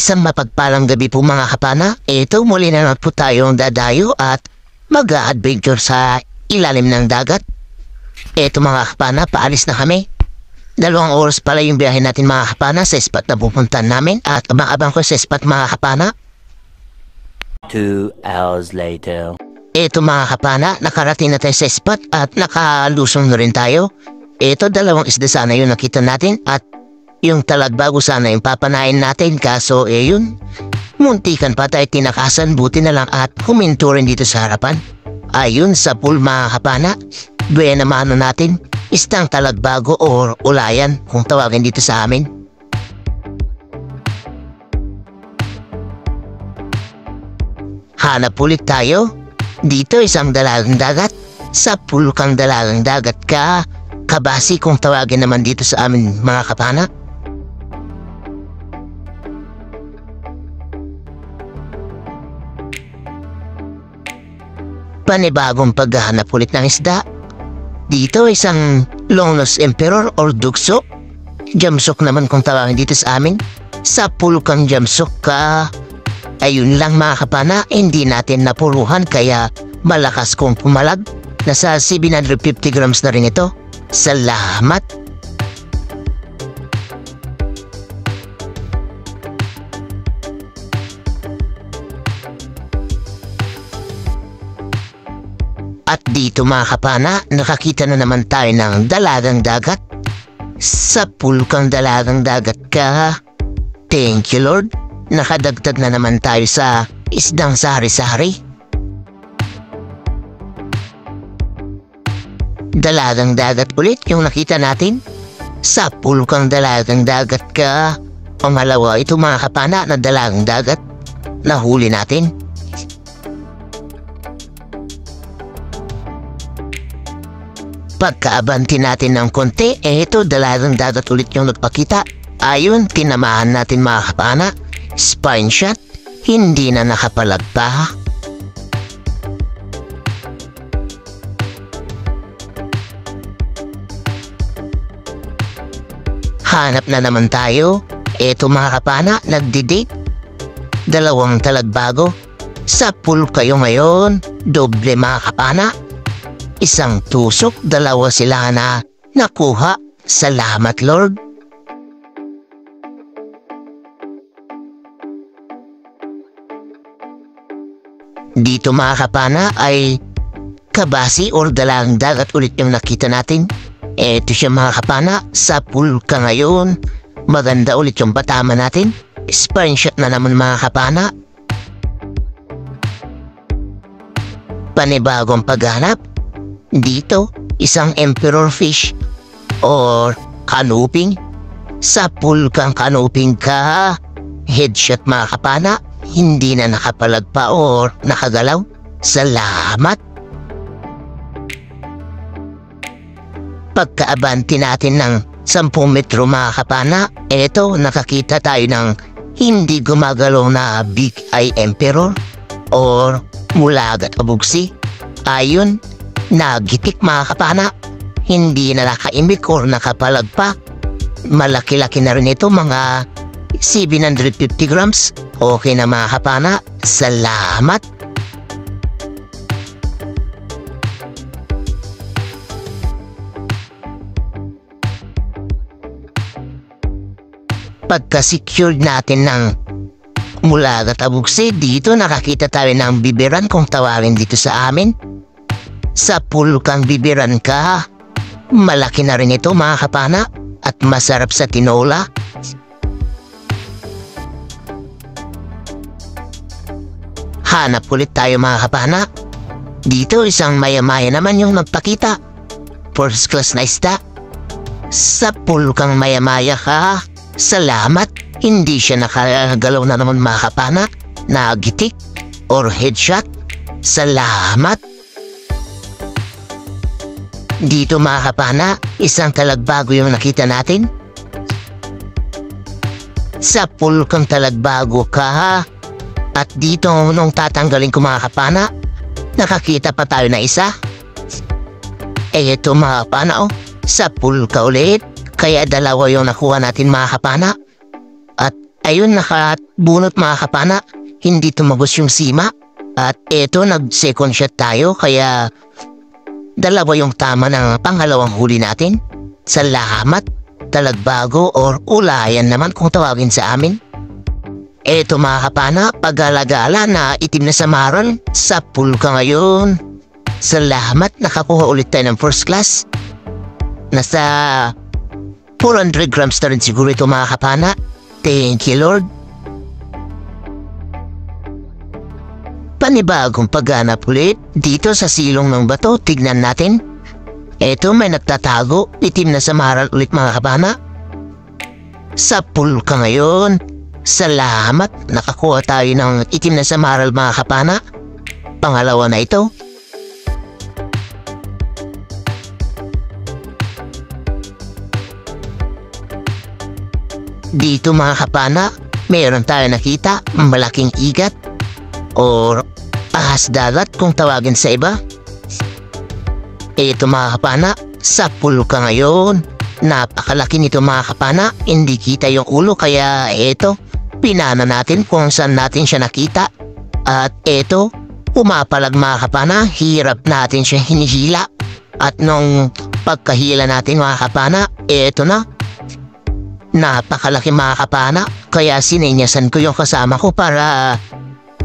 Isang mapagpalang gabi po mga kapana. Ito muli na naman po tayong dadayo at mag-a-adventure sa ilalim ng dagat. Ito mga kapana, paalis na kami. 2 oras pala yung biyahe natin mga kapana sa spot na pupuntahan namin. At abang-abang ko sa spot mga kapana. 2 hours later. Ito mga kapana, nakarating na tayo sa spot at nakalusong na rin tayo. Ito 2 isda sana yung nakita natin at yung talagbago sana yung papanain natin, kaso yun, muntikan pa tayo tinakasan, buti na lang at huminto rin dito sa harapan. Ayun sa pool mga kapana, buena mano natin, isang talagbago or ulayan kung tawagin dito sa amin. Hanap ulit tayo, dito isang dalagang dagat, sa pool kang dalagang dagat ka, kabasi kung tawagin naman dito sa amin mga kapana. Panibagong paghahanap ulit ng isda. Dito isang longnose emperor or dugso. Jamsok naman kung tawagin dito sa amin. Sa pool kang jamsok ka. Ayun lang mga kapana, hindi natin napuruhan kaya malakas kong pumalag. Nasa 750 grams na rin ito. Salamat! At dito mga kapana, nakakita na naman tayo ng dalagang dagat. Sa pool kang dalagang dagat ka. Thank you Lord. Nakadagdag na naman tayo sa isdang sari-sari. Dalagang dagat ulit yung nakita natin. Sa pool kang dalagang dagat ka. Pangalawa ito mga kapana na dalagang dagat. Nahuli natin. Pagkaabanti natin ng konti, ito dalagang dagat ulit yung nagpakita. Ayun, tinamahan natin mga kapana. Spine shot, hindi na nakapalagpa. Hanap na naman tayo. Ito mga kapana, nagdi-date. 2 talagbago. Sa pool kayo ngayon, doble mga kapana. Isang tusok, 2 sila na nakuha. Salamat Lord. Dito mga kapana ay kabasi or dalagang dagat ulit yung nakita natin. Eto siya mga kapana, sa pool ka ngayon. Maganda ulit yung batama natin. Spine shot na naman mga kapana. Panibagong paghanap. Dito, isang emperor fish or kanuping. Sa pool kang kanuping ka. Headshot mga kapana, hindi na nakapalagpa or nakagalaw. Salamat! Pagkaabanti natin ng 10 metro mga kapana, eto nakakita tayo ng hindi gumagalaw na big eye emperor or mulagat o bugsi. Ayun, nagitik mga kapana, hindi na nakaimik or nakapalagpa. Malaki-laki na rin ito, mga 750 grams. Okay na mga kapana, salamat! Pagka-secured natin ng mulagat o bugsi, dito nakakita tayo ng bibiran kung tawagin dito sa amin. Sa pool kang bibiran ka. Malaki na rin ito mga kapana at masarap sa tinola. Hanap ulit tayo mga kapana. Dito isang maya-maya naman yung nagpakita. First class na isda. Sa pool kang maya-maya ka. Salamat. Hindi siya nakagalaw na naman mga kapana. Nagitik or headshot. Salamat. Dito mga kapana, isang talagbago yung nakita natin. Sa pool kang talagbago ka. At dito nung tatanggalin ko mga kapana, nakakita pa tayo na isa. Ito mga kapana sa pool ka ulit. Kaya 2 yung nakuha natin mga kapana. At Ayun, nakabunot mga kapana. Hindi tumagos yung sima. At eto, nag-second shot tayo. Kaya dalawa yung tama ng pangalawang huli natin. Salamat, talagbago or ulayan naman kung tawagin sa amin. Eto mga kapana, pag-alagala na itim na samaran. Sa pool ka ngayon. Salamat, nakakuha ulit tayo ng first class. Nasa 400 grams na rin siguro ito mga kapana. Thank you, Lord. Panibagong pagganap ulit dito sa silong ng bato. Tignan natin. Eto, may nagtatago. Itim na samaran ulit mga kapana. Sa pool ka ngayon. Salamat, nakakuha tayo ng itim na samaral mga kapana. Pangalawa na ito. Dito mga kapana, meron tayo nakita malaking igat or ahas dagat kung tawagin sa iba. Ito mga kapana, sa pool ka ngayon. Napakalaki nito mga kapana, hindi kita yung ulo kaya eto, pinana natin kung saan natin siya nakita. At eto, pumapalag mga kapana, hirap natin siya hinihila. At nung pagkahila natin mga kapana, eto na. Napakalaki mga kapana, kaya sinenyasan ko yung kasama ko para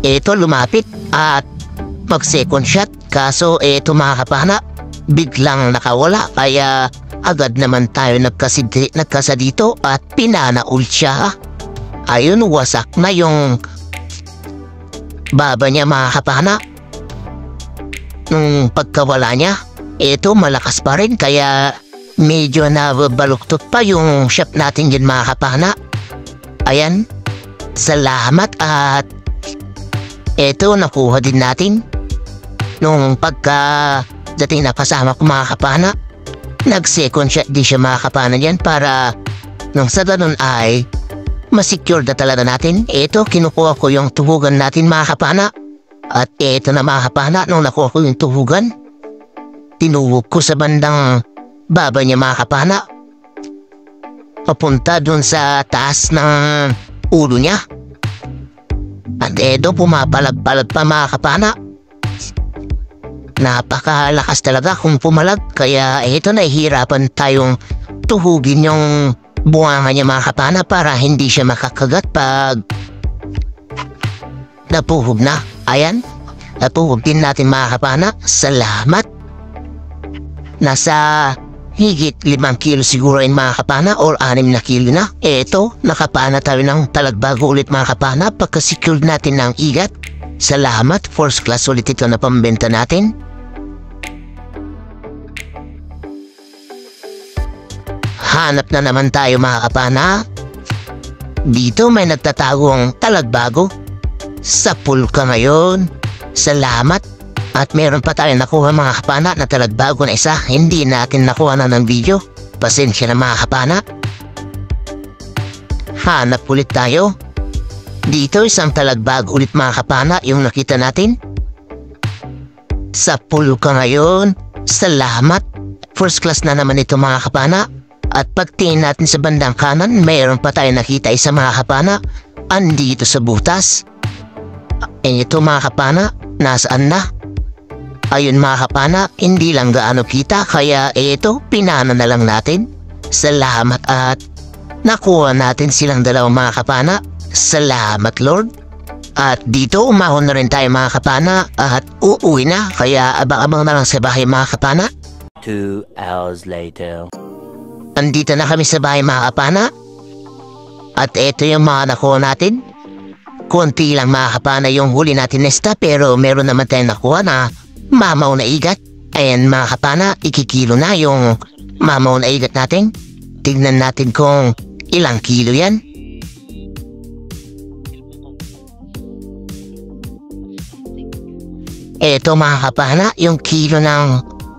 eto lumapit at mag second shot. Kaso eto mga kapana, biglang nakawala kaya agad naman tayo nagkasa dito at pinana ulit siya. Ayun, wasak na yung baba niya mga kapana. Nung pagkawala niya, eto malakas pa rin kaya medyo nabaluktot pa yung shop natin din mga kapana. Ayan, salamat at eto nakuha din natin. Nung pagkadating na kasama ko mga kapana, nag-second shot di siya mga kapana dyan para nung sa ganun ay masecure na talaga natin. Eto, kinukuha ko yung tuhugan natin mga kapana. At eto na mga kapana, nung nakuha ko yung tuhugan, tinuhog ko sa bandang baba niya mga kapana. Papunta dun sa taas ng ulo niya. At eto, pumapalag-palag pa mga kapana. Napakalakas talaga kung pumalag. Kaya eto, nahihirapan tayong tuhugin yung buwanga niya mga kapana para hindi siya makakagat pag napuhog na. Ayan, napuhog din natin mga kapana. Salamat. Nasa higit 5 kilo siguro yung mga kapana or 6 na kilo na. Eto, nakapana tayo ng talagbago ulit mga kapana pagka-secure natin ng igat. Salamat, first class ulit ito na pambenta natin. Hanap na naman tayo mga kapana. Dito may nagtatagong talagbago. Sa pool ka ngayon. Salamat. At meron pa tayo nakuha mga kapana na talagbago na isa. Hindi natin nakuha na ng video. Pasensya na mga kapana. Hanap ulit tayo. Dito isang talagbago ulit mga kapana yung nakita natin. Sa pool ka ngayon. Salamat. First class na naman ito mga kapana. At pagtingin natin sa bandang kanan, mayroon pa tayo nakita isa mga kapana. Andito sa butas. Ito mga kapana, nasaan na? Ayun mga kapana, hindi lang gaano kita, kaya ito, pinana na lang natin. Salamat at nakuha natin silang dalawang mga kapana. Salamat Lord. At dito umahon na rin tayo mga kapana at uuwi na, kaya abang-abang na lang sa bahay mga kapana. 2 hours later. Andito na kami sa bahay mga kapana. At ito yung mga nakuha natin. Konti lang mga kapana yung huli natin nesta, pero meron naman tayong nakuha na mamaw na igat. Ayan mga kapana, ikikilo na yung mamaw na igat natin. Tignan natin kung ilang kilo yan. Ito mga kapana, yung kilo ng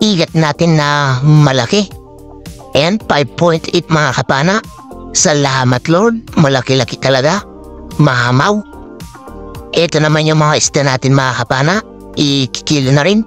igat natin na malaki. And 5.8 mga kapana. Salamat Lord, malaki-laki talaga. Mahamaw. Ito naman yung mga isda natin mga kapana. Ikikilo na rin.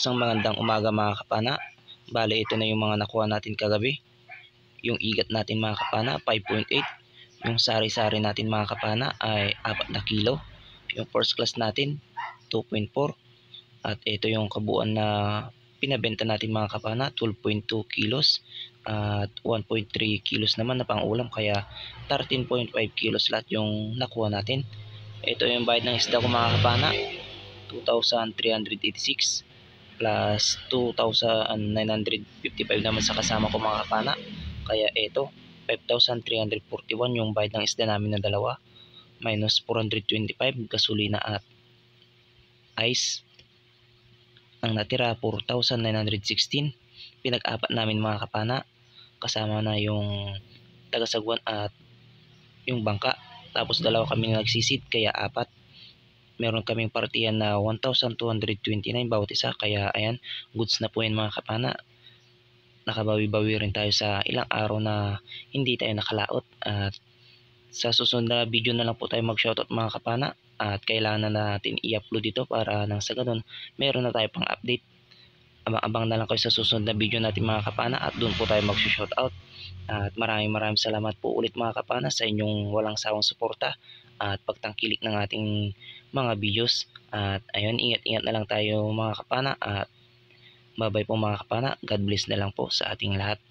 Isang magandang umaga mga kapana. Bale, ito na yung mga nakuha natin kagabi. Yung igat natin mga kapana, 5.8. Yung sari-sari natin mga kapana ay 4 na kilo. Yung first class natin, 2.4. At ito yung kabuuan na pinabenta natin mga kapana, 12.2 kilos. At 1.3 kilos naman na pang-ulam, kaya 13.5 kilos lahat yung nakuha natin. Ito yung bayad ng isda ko mga kapana, 2,386 plus 2,955 naman sa kasama ko mga kapana. Kaya ito, 5,341 yung bayad ng isda namin na dalawa, minus 425 gasolina at ice. Ang natira 4,916. Pinag-apat namin mga kapana, kasama na yung tagasagwan at yung bangka. Tapos dalawa kami nagsisid, kaya 4. Meron kaming partiyan na 1,229 bawat isa, kaya ayan, goods na po yan mga kapana. Nakabawi-bawi rin tayo sa ilang araw na hindi tayo nakalaot. At sa susunod na video na lang po tayo mag-shoutout mga kapana, at kailangan na natin i-upload dito para nang sa ganun meron na tayo pang update. Abang-abang na lang kayo sa susunod na video natin mga kapana, at doon po tayo mag-shoutout. At maraming salamat po ulit mga kapana sa inyong walang sawang suporta at pagtangkilik ng ating mga videos. At ayun, ingat-ingat na lang tayo mga kapana, at bye-bye po mga kapana. God bless na lang po sa ating lahat.